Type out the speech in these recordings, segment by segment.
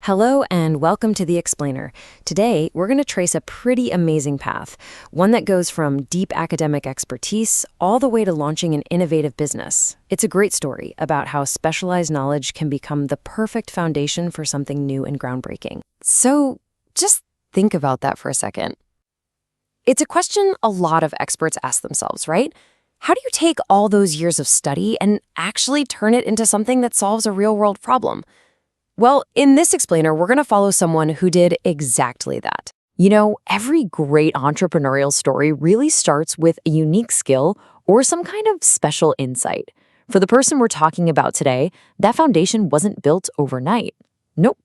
Hello and welcome to The Explainer. Today, we're going to trace a pretty amazing path, one that goes from deep academic expertise all the way to launching an innovative business. It's a great story about how specialized knowledge can become the perfect foundation for something new and groundbreaking. So, just think about that for a second. It's a question a lot of experts ask themselves, right? How do you take all those years of study and actually turn it into something that solves a real-world problem? Well, in this explainer, we're going to follow someone who did exactly that. You know, every great entrepreneurial story really starts with a unique skill or some kind of special insight. For the person we're talking about today, that foundation wasn't built overnight. Nope,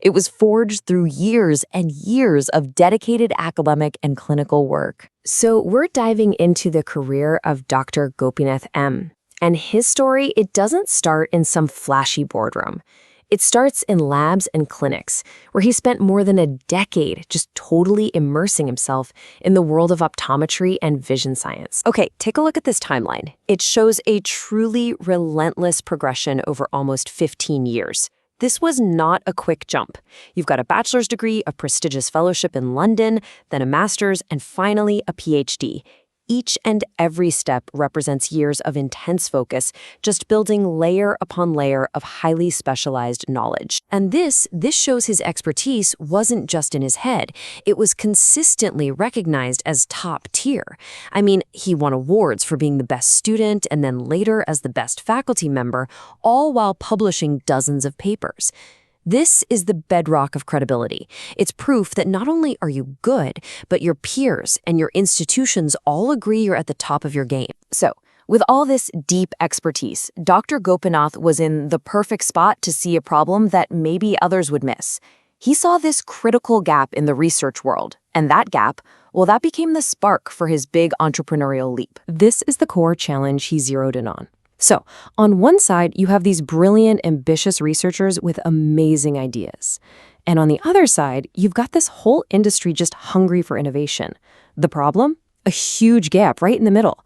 it was forged through years and years of dedicated academic and clinical work. So we're diving into the career of Dr. Gopinath M. And his story, it doesn't start in some flashy boardroom. It starts in labs and clinics, where he spent more than a decade just totally immersing himself in the world of optometry and vision science. Okay, take a look at this timeline. It shows a truly relentless progression over almost 15 years. This was not a quick jump. You've got a bachelor's degree, a prestigious fellowship in London, then a master's, and finally a PhD. Each and every step represents years of intense focus, just building layer upon layer of highly specialized knowledge. And this shows his expertise wasn't just in his head. It was consistently recognized as top tier. I mean, he won awards for being the best student and then later as the best faculty member, all while publishing dozens of papers. This is the bedrock of credibility. It's proof that not only are you good, but your peers and your institutions all agree you're at the top of your game. So, with all this deep expertise, Dr. Gopinath was in the perfect spot to see a problem that maybe others would miss. He saw this critical gap in the research world, and that gap, well, that became the spark for his big entrepreneurial leap. This is the core challenge he zeroed in on. So, on one side, you have these brilliant, ambitious researchers with amazing ideas. And on the other side, you've got this whole industry just hungry for innovation. The problem? A huge gap right in the middle.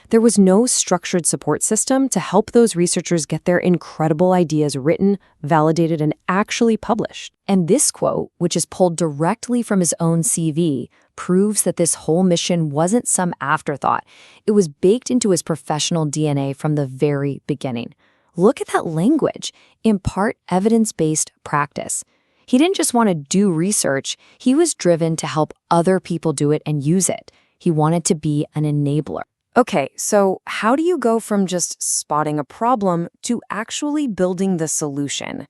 There was no structured support system to help those researchers get their incredible ideas written, validated, and actually published. And this quote, which is pulled directly from his own CV, proves that this whole mission wasn't some afterthought. It was baked into his professional DNA from the very beginning. Look at that language. Impart evidence-based practice. He didn't just want to do research, he was driven to help other people do it and use it. He wanted to be an enabler. Okay, so how do you go from just spotting a problem to actually building the solution?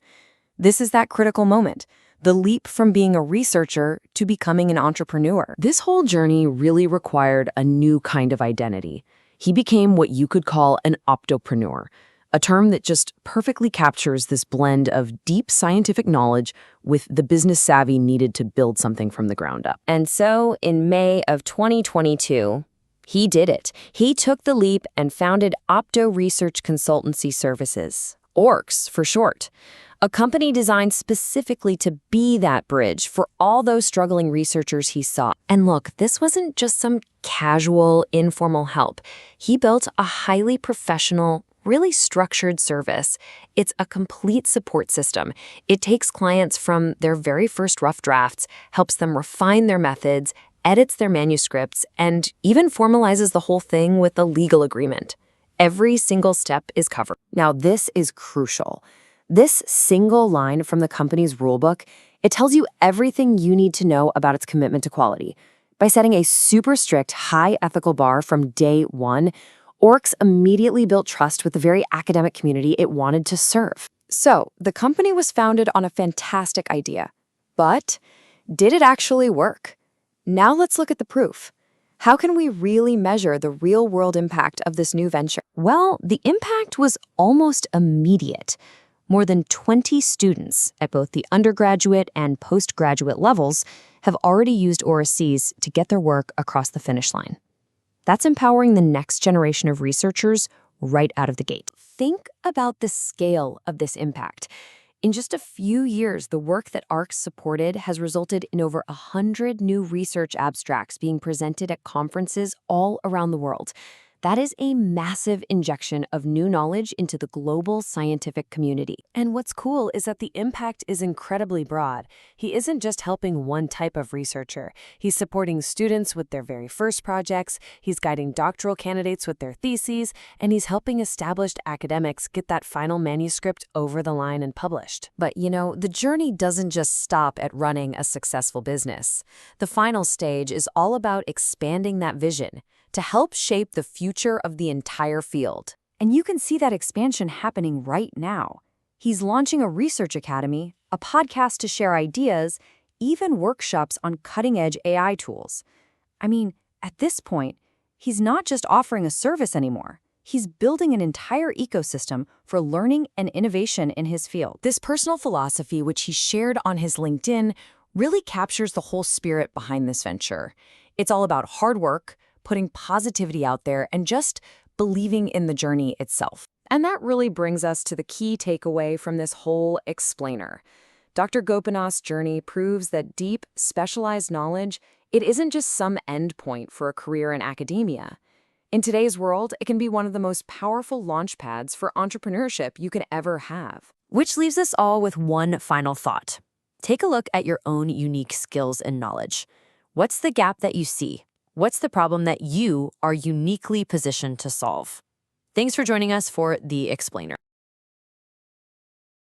This is that critical moment, the leap from being a researcher to becoming an entrepreneur. This whole journey really required a new kind of identity. He became what you could call an optopreneur, a term that just perfectly captures this blend of deep scientific knowledge with the business savvy needed to build something from the ground up. And so, in May of 2022, he did it. He took the leap and founded Opto Research Consultancy Services, ORCS for short, a company designed specifically to be that bridge for all those struggling researchers he saw. And look, this wasn't just some casual, informal help. He built a highly professional, really structured service. It's a complete support system. It takes clients from their very first rough drafts, helps them refine their methods, edits their manuscripts, and even formalizes the whole thing with a legal agreement. Every single step is covered. Now, this is crucial. This single line from the company's rulebook, it tells you everything you need to know about its commitment to quality. By setting a super strict, high ethical bar from day one, ORCS immediately built trust with the very academic community it wanted to serve. So, the company was founded on a fantastic idea. But did it actually work? Now let's look at the proof. How can we really measure the real-world impact of this new venture? Well, the impact was almost immediate. More than 20 students at both the undergraduate and postgraduate levels have already used ORCS to get their work across the finish line. That's empowering the next generation of researchers right out of the gate. Think about the scale of this impact. In just a few years, the work that ORCS supported has resulted in over 100 new research abstracts being presented at conferences all around the world. That is a massive injection of new knowledge into the global scientific community. And what's cool is that the impact is incredibly broad. He isn't just helping one type of researcher. He's supporting students with their very first projects, he's guiding doctoral candidates with their theses, and he's helping established academics get that final manuscript over the line and published. But the journey doesn't just stop at running a successful business. The final stage is all about expanding that vision to help shape the future of the entire field. And you can see that expansion happening right now. He's launching a research academy, a podcast to share ideas, even workshops on cutting-edge AI tools. I mean, at this point, he's not just offering a service anymore. He's building an entire ecosystem for learning and innovation in his field. This personal philosophy, which he shared on his LinkedIn, really captures the whole spirit behind this venture. It's all about hard work, putting positivity out there, and just believing in the journey itself. And that really brings us to the key takeaway from this whole explainer. Dr. Gopinath's journey proves that deep, specialized knowledge, it isn't just some endpoint for a career in academia. In today's world, it can be one of the most powerful launchpads for entrepreneurship you can ever have. Which leaves us all with one final thought. Take a look at your own unique skills and knowledge. What's the gap that you see? What's the problem that you are uniquely positioned to solve? Thanks for joining us for The Explainer.